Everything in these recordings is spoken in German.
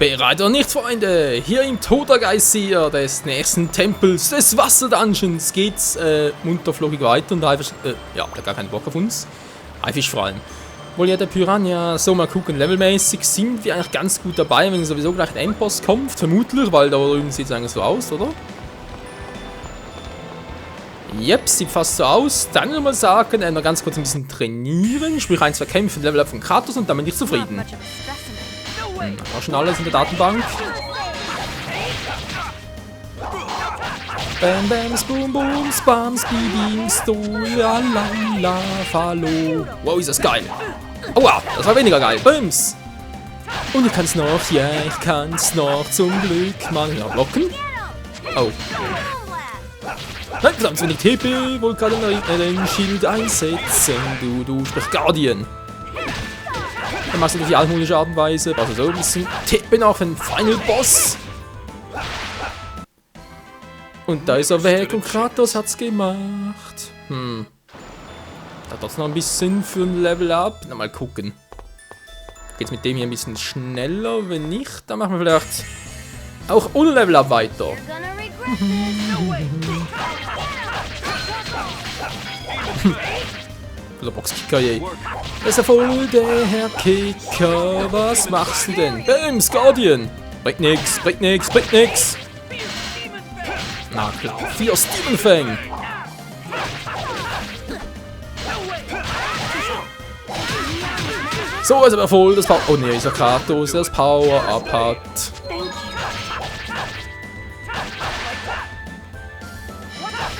Bereit oder nicht, Freunde? Hier im Totergeist-Seher des nächsten Tempels des Wasserdungeons geht's munter flockig weiter und Haifisch, ja, der hat gar keinen Bock auf uns. Haifisch vor allem. Wohl ja der Piranha, so mal gucken, levelmäßig sind wir eigentlich ganz gut dabei, wenn sowieso gleich ein Endboss kommt, vermutlich, weil da drüben sieht es eigentlich so aus, oder? Yep, sieht fast so aus. Dann würde ich mal sagen, noch ganz kurz ein bisschen trainieren, sprich 1, 2 Kämpfe, Level Up von Kratos und dann bin ich zufrieden. War schon alles in der Datenbank. Bam, bam, boom, boom, spam, speeding, stoja, la, la, fallo. Wow, ist das geil. Aua, das war weniger geil. Bums. Und ich kann's noch, ja, ich kann's noch zum Glück mal blocken. Oh. Nein, verdammt, wenn ich TP, wollte gerade den Schild einsetzen. Du, sprich Guardian. Dann machst du das auf die altmodische Art und Weise. Also so ein bisschen TP noch für den Final Boss. Und da ist er weg und Kratos hat's gemacht. Da hat's noch ein bisschen für ein Level Up. Na, mal gucken. Geht's mit dem hier ein bisschen schneller? Wenn nicht, dann machen wir vielleicht auch ohne Level Up weiter. Der Boxkicker, je. Das ist ja voll der Herr Kicker. Was machst du denn? Bams, Guardian. Bringt nix, bringt nix, bringt nix. Na klar, 4 Steven Fang. So, ist aber voll das Power. Oh ne, ist ja Kratos, der das Power-Up hat.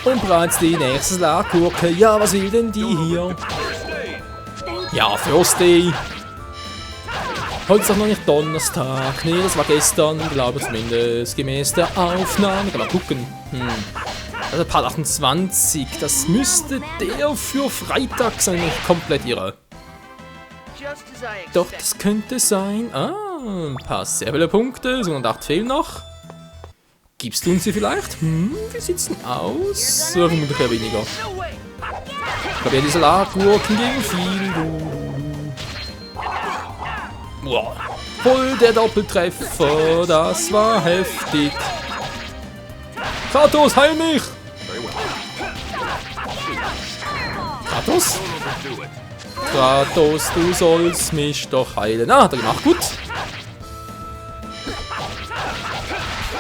Und bereits die nächste Schlaggurke. Ja, was will denn die hier? Ja, First Day. Heute ist doch noch nicht Donnerstag. Nee, das war gestern, glaube ich zumindest. Gemäß der Aufnahme. Mal gucken. Also Part 28. Das müsste der für Freitag sein. Ich komplett irre. Doch, das könnte sein. Ah, ein paar sehr viele Punkte. 108 fehlen noch. Gibst du uns sie vielleicht? Wie sieht's denn aus? Vermutlich eher weniger. Ich glaube ja, diese Salatgurken gegen viel. Wow. Voll der Doppeltreffer. Das war heftig. Kratos, heil mich! Kratos? Kratos, du sollst mich doch heilen. Ah, hat er gemacht. Gut.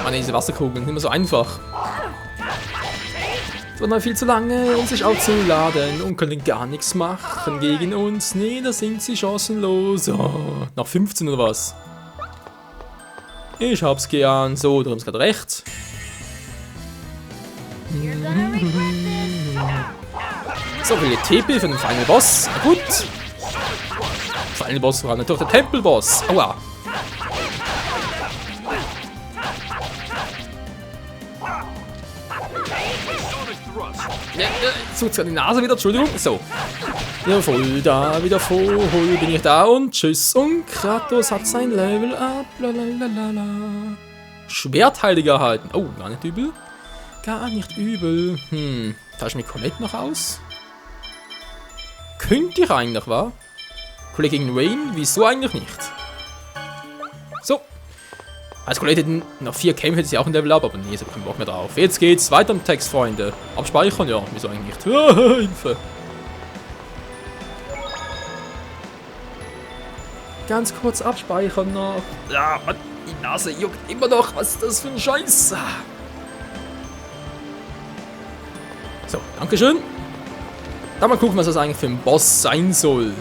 Mann, diese Wasserkugeln sind immer so einfach. Es wird noch viel zu lange, um sich aufzuladen und können gar nichts machen gegen uns. Nee, da sind sie chancenlos. Oh, noch 15 oder was? Ich hab's gern. So, du hast gerade recht. So, viele TP für den Final Boss. Na gut. Final Boss war natürlich der Tempelboss. Aua. Ja, sucht gerade die Nase wieder, Entschuldigung. So. Wieder voll da, wieder voll bin ich da und tschüss. Und Kratos hat sein Level up. Lalalala. Schwertheiliger erhalten. Oh, gar nicht übel. Gar nicht übel. Tausche ich mit Colette noch aus? Könnte ich eigentlich, wa? Kollege gegen Wayne? Wieso eigentlich nicht? So. Als Colette hätten noch 4 Kämpfe, hätte sie auch ein Level Up, aber nee, so keinen Bock mehr drauf. Jetzt geht's weiter im Text, Freunde. Abspeichern? Ja, wieso eigentlich nicht? Hilfe. Ganz kurz abspeichern noch. Ja, Mann, die Nase juckt immer noch. Was ist das für ein Scheiß? So, dankeschön. Dann mal gucken, was das eigentlich für ein Boss sein soll.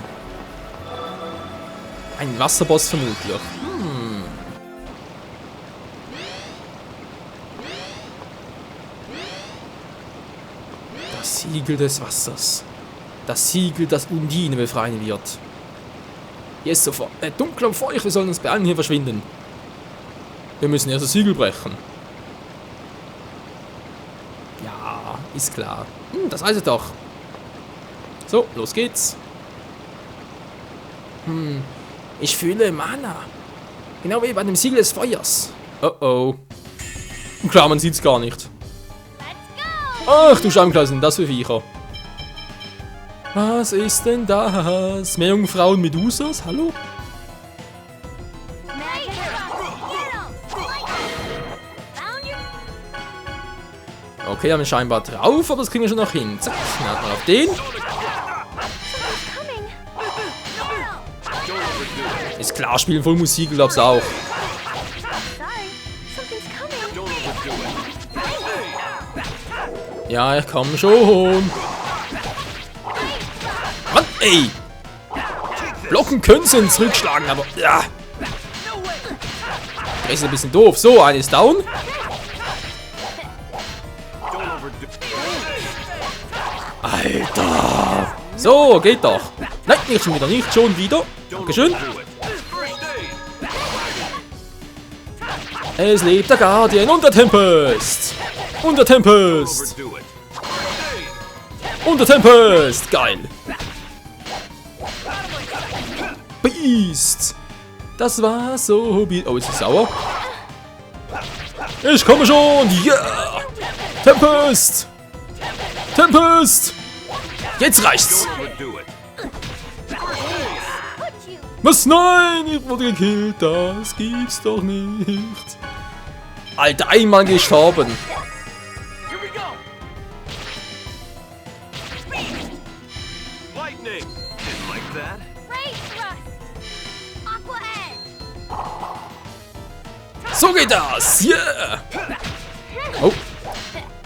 Ein Wasserboss vermutlich. Das Siegel des Wassers. Das Siegel, das Undine befreien wird. Jetzt sofort. Dunkel und feucht, wir sollen uns beeilen, hier verschwinden. Wir müssen erst das Siegel brechen. Ja, ist klar. Das weiß ich doch. So, los geht's. Ich fühle Mana. Genau wie bei dem Siegel des Feuers. Oh oh. Klar, man sieht's gar nicht. Ach du Schamklassen, das für Viecher. Was ist denn das? Meerjungfrauen Medusas? Hallo? Okay, haben wir scheinbar drauf, aber das kriegen wir schon noch hin. Zack, dann hat man auf den. Ist klar, spielen voll Musik, glaub's auch. Ja, ich komm schon. Mann, ey! Blocken können sie zurückschlagen, aber ja. Das ist ein bisschen doof. So, eine ist down. Alter! So, geht doch. Nein, nicht schon wieder, nicht schon wieder. Dankeschön. Es lebt der Guardian und der Tempest. Und der Tempest. Und der Tempest. Geil. Beast. Das war so... Oh, ist sie sauer? Ich komme schon. Yeah. Tempest. Tempest. Jetzt reicht's. Was? Nein, ich wurde gekillt. Das gibt's doch nicht. Alter, einmal gestorben. So geht das. Yeah. Oh.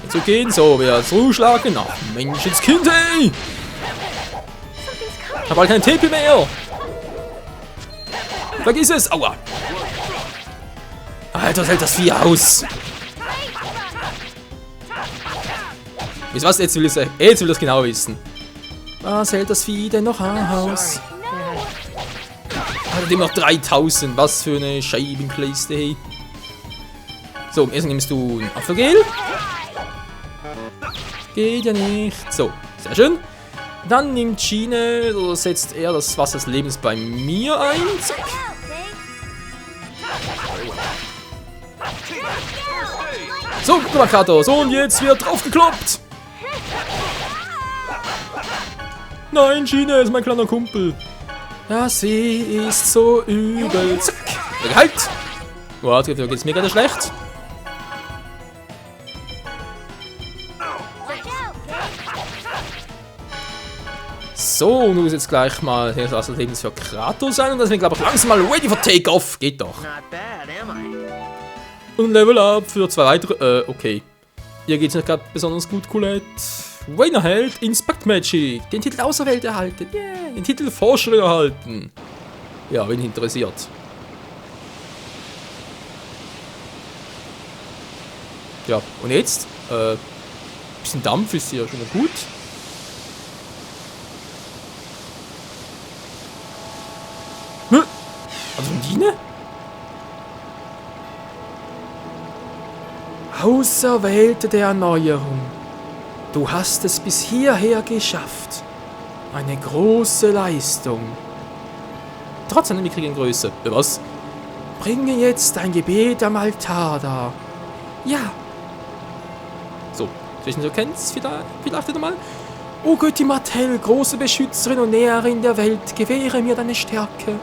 Jetzt so gehen. So, wer zuschlagen? Ach, Menschenskind, ey. Ich hab halt kein TP mehr. Vergiss es. Aua. Alter, was hält das Vieh aus? Wisst ihr was? Jetzt will ich das genau wissen. Was hält das Vieh denn noch aus? Hat immer noch 3000. Was für eine Scheibenkleiste. So, erst nimmst du ein Apfelgel. Geht ja nicht. So, sehr schön. Dann nimmt Schiene, oder setzt er das Wasser des Lebens bei mir ein. Zack. So, guck mal, Kratos. Und jetzt wird drauf gekloppt. Nein, Schiene ist mein kleiner Kumpel. Ja, sie ist so übel. Zack. Halt. Boah, jetzt geht's mir gerade schlecht. So, nun ist jetzt gleich mal das Wasser des Lebens für Kratos sein. Und deswegen glaube ich langsam mal ready for Takeoff. Geht doch. Und Level Up für 2 weitere. Okay. Hier geht's nicht gerade besonders gut, Colette. Wayne erhält Inspect Magic. Den Titel Außerwelt erhalten. Yeah. Den Titel Forscher erhalten. Ja, wen interessiert. Ja, und jetzt? Bisschen Dampf ist hier schon mal gut. Also Dine? Auserwählte der Erneuerung. Du hast es bis hierher geschafft. Eine große Leistung. Trotz einer mickrigen Größe. Was? Bringe jetzt dein Gebet am Altar dar. Ja. So, zwischen so kennst vielleicht wieder mal. O Götti Martell, große Beschützerin und Näherin der Welt, gewähre mir deine Stärke.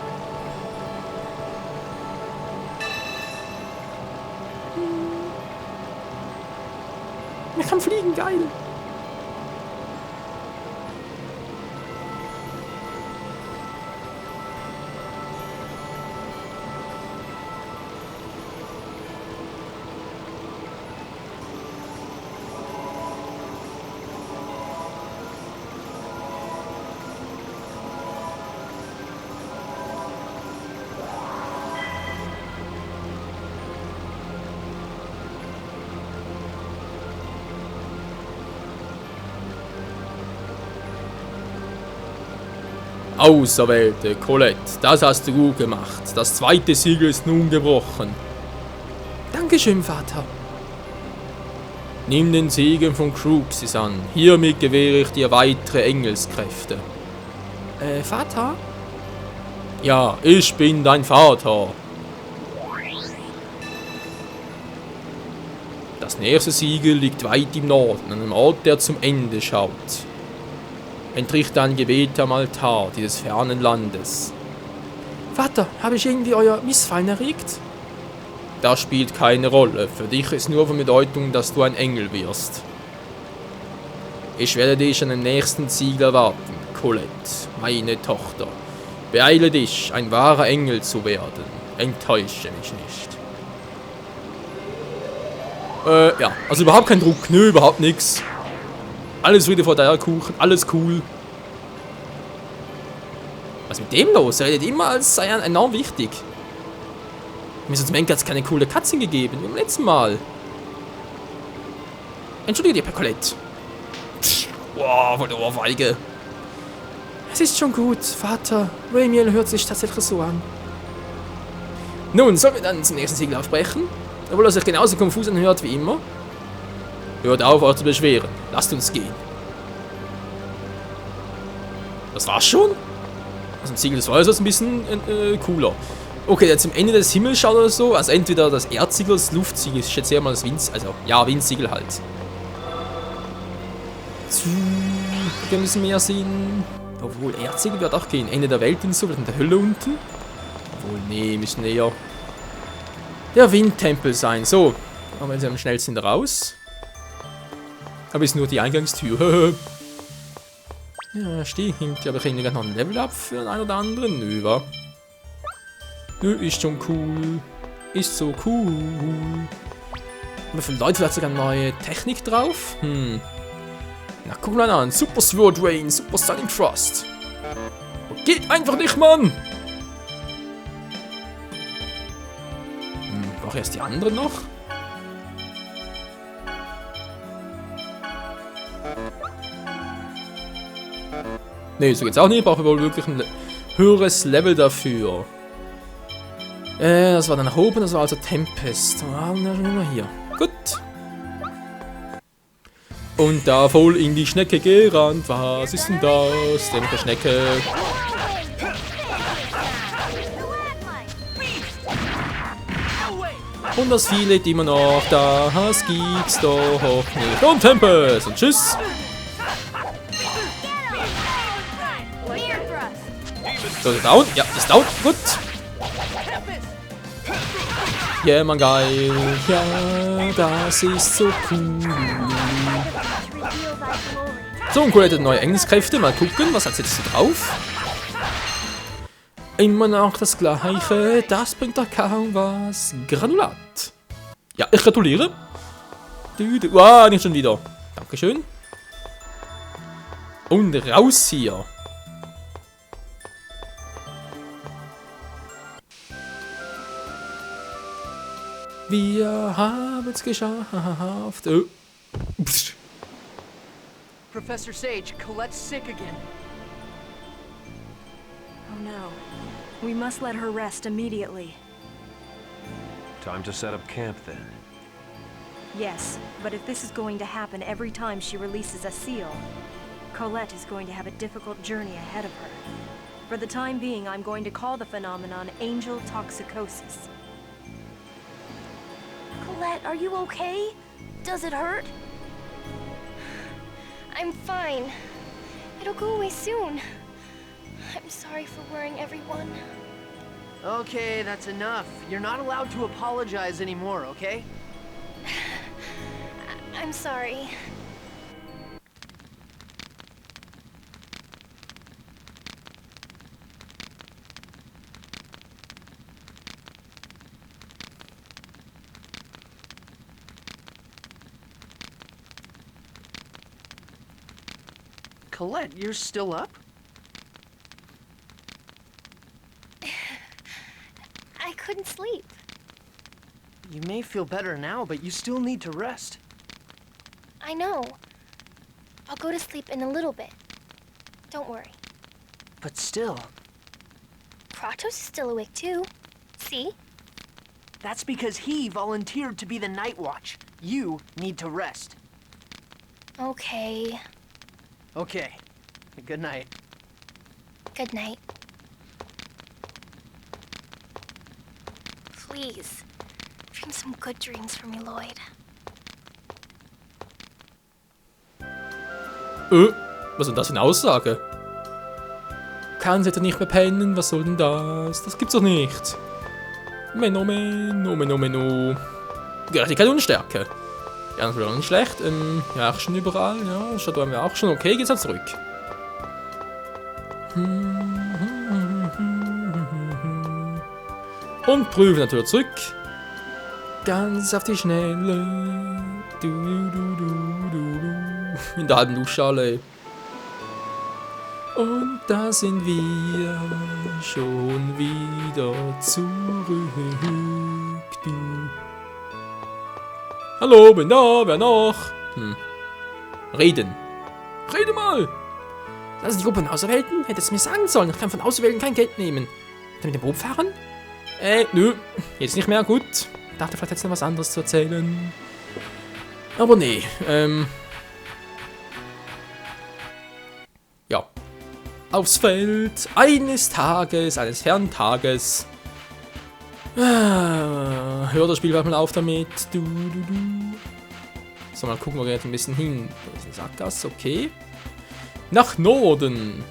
Ich kann fliegen, geil. Auserwählte Colette, das hast du gut gemacht. Das zweite Siegel ist nun gebrochen. Dankeschön, Vater. Nimm den Segen von Cruxis an. Hiermit gewähre ich dir weitere Engelskräfte. Vater? Ja, ich bin dein Vater. Das nächste Siegel liegt weit im Norden, an einem Ort, der zum Ende schaut. Entrichte ein Gebet am Altar dieses fernen Landes. Vater, habe ich irgendwie euer Missfallen erregt? Das spielt keine Rolle. Für dich ist nur von Bedeutung, dass du ein Engel wirst. Ich werde dich an den nächsten Ziel erwarten, Colette, meine Tochter. Beeile dich, ein wahrer Engel zu werden. Enttäusche mich nicht. Ja, also überhaupt kein Druck, nö, überhaupt nix. Alles wieder vor der Kuchen, alles cool. Was ist mit dem los? Er redet immer, als sei er enorm wichtig. Mir sonst Menk hat es keine coole Cutscene gegeben, wie beim letzten Mal. Entschuldige dir, Colette. Wow, voll der Ohrfeige. Es ist schon gut, Vater. Ramiel hört sich tatsächlich so an. Nun, sollen wir dann zum nächsten Siegel aufbrechen? Obwohl er sich genauso konfus anhört wie immer. Hört auf, euch zu beschweren. Lasst uns gehen. Das war's schon? Also ein Siegel des Feuers ist ein bisschen cooler. Okay, jetzt zum Ende des Himmels schaut oder so. Also entweder das Erzsiegel oder das Luftsiegel. Ich schätze ja mal das Windsiegel halt. Ein bisschen mehr Sinn. Obwohl, Erzsiegel wird auch gehen. Ende der Welt und so, wird in der Hölle unten. Obwohl, nee, müssen eher der Windtempel sein. So, kommen wir jetzt am schnellsten raus. Aber ist nur die Eingangstür. Ja, stimmt. Aber ich kriege noch ein Level-Up für den einen oder anderen. Nö, wa? Nö, ist schon cool. Ist so cool. Aber für Leute vielleicht sogar eine neue Technik drauf. Na, guck mal an. Super Sword Rain, Super Stunning Thrust. Geht einfach nicht, Mann! Brauche ich erst die anderen noch? Ne, so geht's auch nicht. Ich brauche wohl wirklich ein höheres Level dafür. Das war dann nach oben, das war also Tempest. Ah, ja, schon immer hier. Gut. Und da voll in die Schnecke gerannt. Was ist denn das? Dämliche Schnecke. Und das viele, die man noch das gibt's doch nicht. Und Tempest und tschüss. So, down. Ja, ist down. Gut. Ja, yeah, man, geil. Ja, das ist so cool. So, und Colette hat neue Engelskräfte. Mal gucken, was hat sie jetzt so drauf? Immer noch das Gleiche. Das bringt doch kaum was. Granulat. Ja, ich gratuliere. Wow, nicht schon wieder. Dankeschön. Und raus hier. Wir haben es geschafft. Oh. Professor Sage, Colette's sick again. Oh no. We must let her rest immediately. Time to set up camp then. Yes, but if this is going to happen every time she releases a seal, Colette is going to have a difficult journey ahead of her. For the time being, I'm going to call the phenomenon angel toxicosis. Colette, are you okay? Does it hurt? I'm fine. It'll go away soon. I'm sorry for worrying everyone. Okay, that's enough. You're not allowed to apologize anymore, okay? I'm sorry. Colette, you're still up? I couldn't sleep. You may feel better now, but you still need to rest. I know. I'll go to sleep in a little bit. Don't worry. But still, Kratos is still awake too. See? that's because he volunteered to be the Night Watch. You need to rest. Okay. Okay. Good night. Good night. Please, dream some good dreams for me, Lloyd. Was ist denn das für eine Aussage? Kann sie denn nicht mehr pennen? Was soll denn das? Das gibt's doch nicht. Menno. Gerechtigkeit und Stärke. Ja, natürlich auch nicht schlecht. Ja, auch schon überall. Ja, Stadt haben wir auch schon. Okay, geht's dann zurück. Und prüfen natürlich zurück. Ganz auf die Schnelle. In der halben Duschschale. Und da sind wir schon wieder zurück. Hallo, bin da, wer noch? Reden. Rede mal! Das ist die Gruppe von Auserwählten? Hättest du mir sagen sollen, ich kann von Auserwählten kein Geld nehmen. Dann mit dem Boot fahren? Nö. Jetzt nicht mehr, gut. Dachte, vielleicht hättest du noch was anderes zu erzählen. Aber nee, ja. Aufs Feld, eines fernen Tages. Hör das Spiel mal auf damit. So, mal gucken wir jetzt ein bisschen hin. Da ist eine Sackgasse, okay. Nach Norden.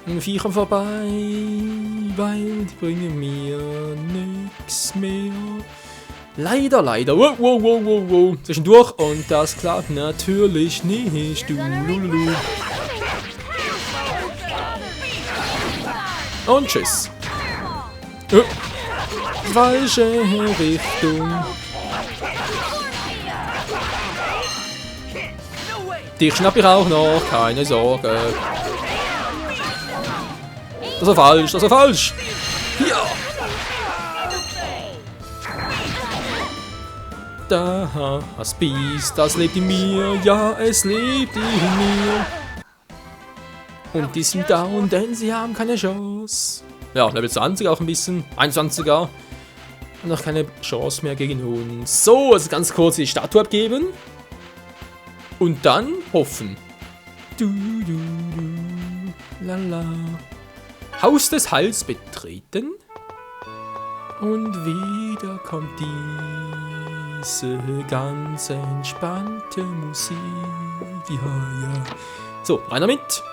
An Viechern vorbei, weil die bringen mir nix mehr. Leider. Wow. Zwischendurch und das klappt natürlich nicht. Und tschüss. Falsche Richtung. Dich schnapp ich auch noch, keine Sorge. Das war falsch. Ja. Das Biest, das lebt in mir. Ja, es lebt in mir. Und die sind down, denn sie haben keine Chance. Ja, Level 20 auch ein bisschen. 21er. Und noch keine Chance mehr gegen uns. So, also ganz kurz die Statue abgeben. Und dann hoffen. Lala. Haus des Heils betreten. Und wieder kommt diese ganz entspannte Musik. Ja. So, rein damit.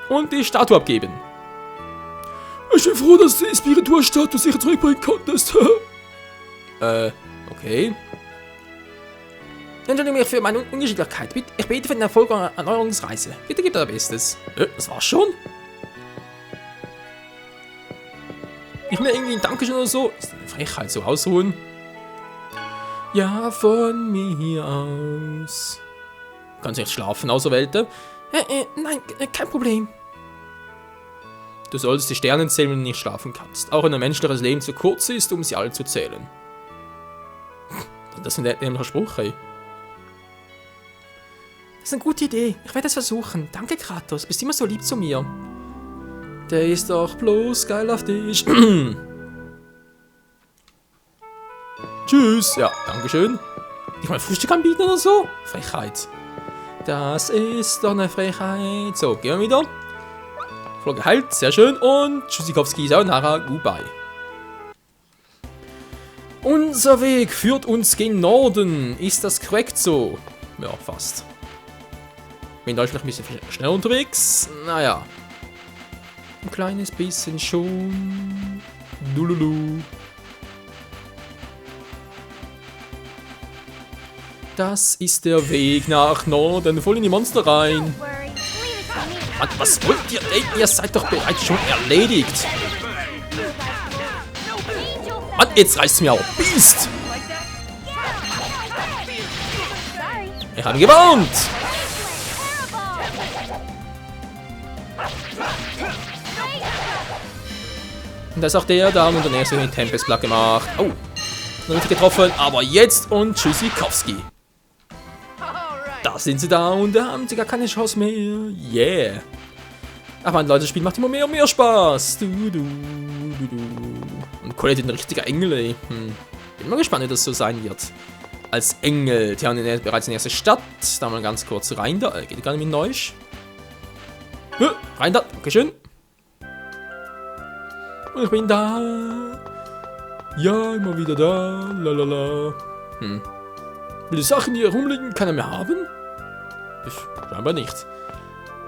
Und die Statue abgeben. Ich bin froh, dass du die Spiritur-Statue sicher zurückbringen konntest. Okay. Entschuldige mich für meine Ungeschicklichkeit. Ich bete für den Erfolg eurer Erneuerungsreise. Bitte gebt euer Bestes. Das war's schon? Ich mir irgendwie ein Dankeschön oder so. Ist eine Frechheit, so ausruhen. Ja, von mir aus. Kannst du nicht schlafen, Auserwählte? Nein, kein Problem. Du solltest die Sterne zählen, wenn du nicht schlafen kannst. Auch wenn ein menschliches Leben zu kurz ist, um sie alle zu zählen. Das ist ein ähnlicher Spruch, ey. Das ist eine gute Idee. Ich werde es versuchen. Danke, Kratos. Bist immer so lieb zu mir. Der ist doch bloß geil auf dich. Tschüss. Ja, dankeschön. Ich mal Frühstück anbieten oder so? Frechheit. Das ist doch eine Frechheit. So, gehen wir wieder. Voll geheilt, sehr schön. Und Tschüssikowski, sayonara, goodbye. Unser Weg führt uns gen Norden. Ist das korrekt so? Ja, fast. Bin da vielleicht ein bisschen schnell unterwegs. Naja. Ein kleines bisschen schon. Dululu. Das ist der Weg nach Norden. Voll in die Monster rein. Mann, was wollt ihr? Ey, ihr seid doch bereits schon erledigt. Mann, jetzt reißt's mir auf. Biest! Ich habe gewarnt! Und da ist auch der da und der nächste den Tempest platt gemacht. Oh, richtig getroffen, aber jetzt und Tschüssikowski. Da sind sie da und da haben sie gar keine Chance mehr. Yeah. Ach man, Leute, das Spiel macht immer mehr und mehr Spaß. Und Colette ist ein richtiger Engel, ey. Bin mal gespannt, wie das so sein wird. Als Engel. Die haben bereits eine erste Stadt. Da mal ganz kurz rein da. Geht gar nicht mit Neusch. Rein da. Dankeschön. Und ich bin da. Ja, immer wieder da. Lalala. Will die Sachen, die hier rumliegen, keiner mehr haben? Scheinbar nicht.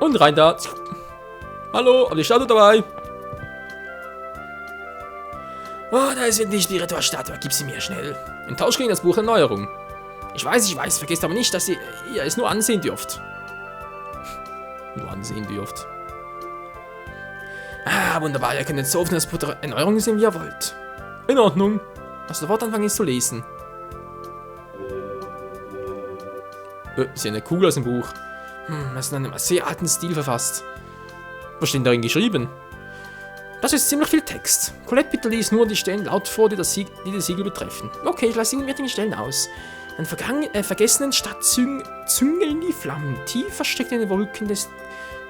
Und rein da. Hallo, aber die Statue dabei. Oh, da ist die Spiritualstatue. Gib sie mir schnell. Im Tausch gegen das Buch der Erneuerung. Ich weiß. Vergesst aber nicht, dass ihr es nur ansehen dürft. Nur ansehen dürft. Ah, wunderbar. Ihr könnt jetzt so oft das Buch der Erneuerung sehen, wie ihr wollt. In Ordnung. Lass sofort anfangen, es zu lesen. Ist ja eine Kugel aus dem Buch. Das ist in einem sehr alten Stil verfasst. Was steht darin geschrieben? Das ist ziemlich viel Text. Colette, bitte lies nur die Stellen laut vor, die das Siegel betreffen. Okay, ich lasse mir die Stellen aus. An vergessenen Stadt züngeln die Flammen. Tief versteckt in den Wolken des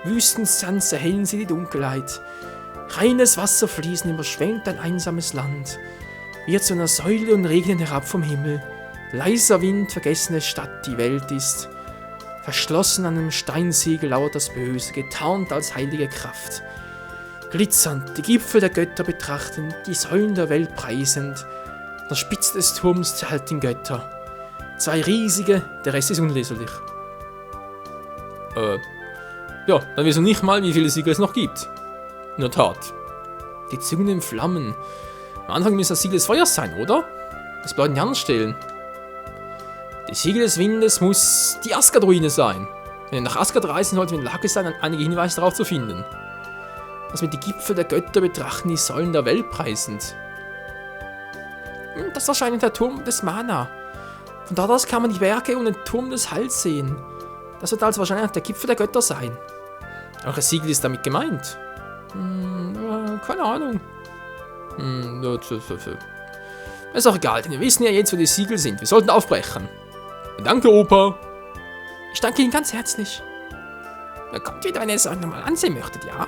Wüstensands erhellen sie die Dunkelheit. Reines Wasser fließen, überschwemmt ein einsames Land. Wird zu einer Säule und regnen herab vom Himmel. Leiser Wind, vergessene Stadt, die Welt ist. Verschlossen an einem Steinsiegel lauert das Böse, getarnt als heilige Kraft. Glitzernd, die Gipfel der Götter betrachtend, die Säulen der Welt preisend. Der Spitze des Turms zerhalten Götter. 2 riesige, der Rest ist unleserlich. Ja, dann wissen wir nicht mal, wie viele Siegel es noch gibt. In der Tat. Die züngenden Flammen. Am Anfang müssen das Siegel des Feuers sein, oder? Das blauen Jahren stellen. Die Siegel des Windes muss die Asgard-Ruine sein. Wenn ihr nach Asgard reisen sollt, in der Lage sein, einige Hinweise darauf zu finden. Was mit die Gipfel der Götter betrachten, die Säulen der Welt preisend. Das ist wahrscheinlich der Turm des Mana. Von dort aus kann man die Werke und den Turm des Heils sehen. Das wird also wahrscheinlich der Gipfel der Götter sein. Welches Siegel ist damit gemeint? Keine Ahnung. Ist auch egal, denn wir wissen ja jetzt, wo die Siegel sind. Wir sollten aufbrechen. Danke, Opa. Ich danke Ihnen ganz herzlich. Da kommt wieder, wenn ihr es euch nochmal ansehen möchtet, ja?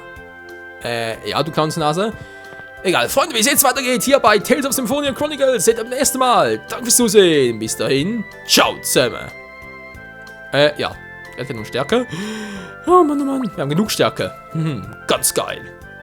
Ja, du Clownsnase. Egal, Freunde, wie es jetzt weitergeht, hier bei Tales of Symphonia Chronicles. Seht ihr beim nächsten Mal. Danke fürs Zusehen. Bis dahin. Ciao zusammen. Ja. Er hat genug Stärke. Oh Mann, oh Mann. Wir haben genug Stärke. Ganz geil.